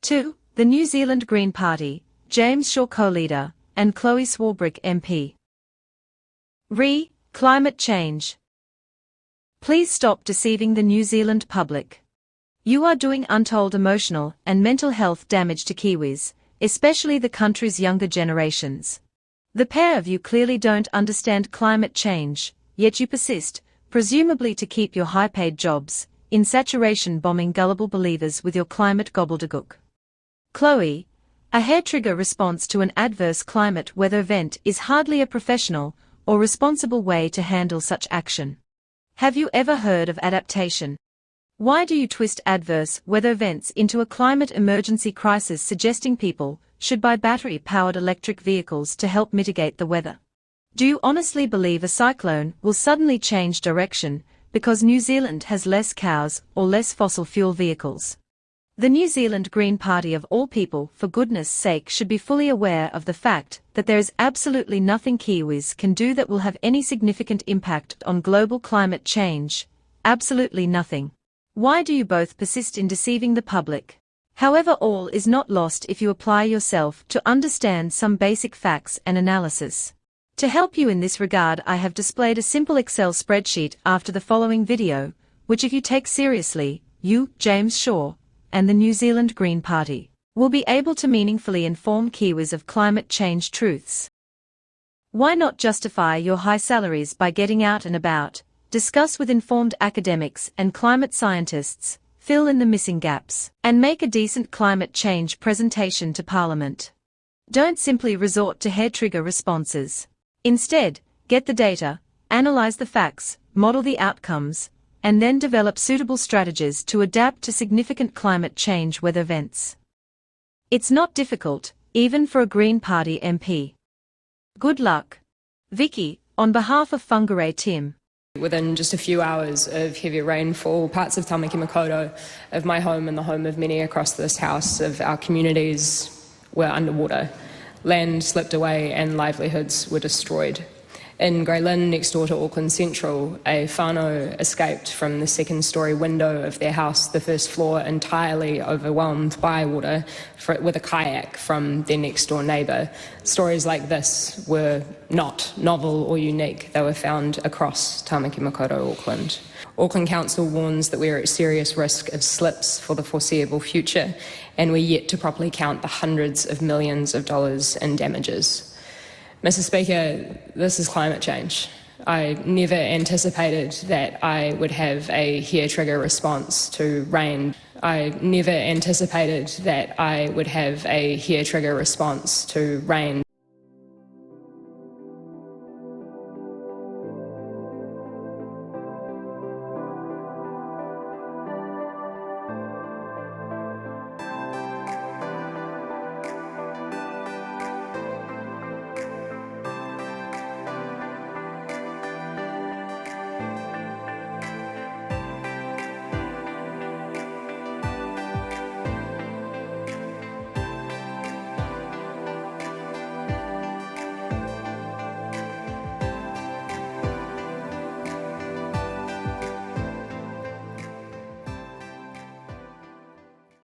2. The New Zealand Green Party, James Shaw co-leader, and Chlöe Swarbrick MP. Climate change. Please stop deceiving the New Zealand public. You are doing untold emotional and mental health damage to Kiwis, especially the country's younger generations. The pair of you clearly don't understand climate change, yet you persist, presumably to keep your high-paid jobs, in saturation bombing gullible believers with your climate gobbledygook. Chlöe, a hair-trigger response to an adverse climate weather event is hardly a professional or responsible way to handle such action. Have you ever heard of adaptation? Why do you twist adverse weather events into a climate emergency crisis, suggesting people should buy battery-powered electric vehicles to help mitigate the weather? Do you honestly believe a cyclone will suddenly change direction because New Zealand has less cows or less fossil fuel vehicles? The New Zealand Green Party of all people, for goodness sake, should be fully aware of the fact that there is absolutely nothing Kiwis can do that will have any significant impact on global climate change. Absolutely nothing. Why do you both persist in deceiving the public? However, all is not lost if you apply yourself to understand some basic facts and analysis. To help you in this regard, I have displayed a simple Excel spreadsheet after the following video, which if you take seriously, you, James Shaw, and the New Zealand Green Party will be able to meaningfully inform Kiwis of climate change truths. Why not justify your high salaries by getting out and about, discuss with informed academics and climate scientists, fill in the missing gaps, and make a decent climate change presentation to Parliament? Don't simply resort to hair-trigger responses. Instead, get the data, analyze the facts, model the outcomes, and then develop suitable strategies to adapt to significant climate change weather events. It's not difficult, even for a Green Party MP. Good luck. Vicky, on behalf of Whangarei Tim. Within just a few hours of heavy rainfall, parts of Tamaki Makaurau, of my home and the home of many across this house, of our communities, were underwater. Land slipped away and livelihoods were destroyed. In Grey Lynn, next door to Auckland Central, a whānau escaped from the second-storey window of their house, the first floor entirely overwhelmed by water, with a kayak from their next-door neighbour. Stories like this were not novel or unique. They were found across Tamaki Makaurau, Auckland. Auckland Council warns that we are at serious risk of slips for the foreseeable future, and we're yet to properly count the hundreds of millions of dollars in damages. Mr. Speaker, this is climate change. I never anticipated that I would have a hair-trigger response to rain. I never anticipated that I would have a hair-trigger response to rain.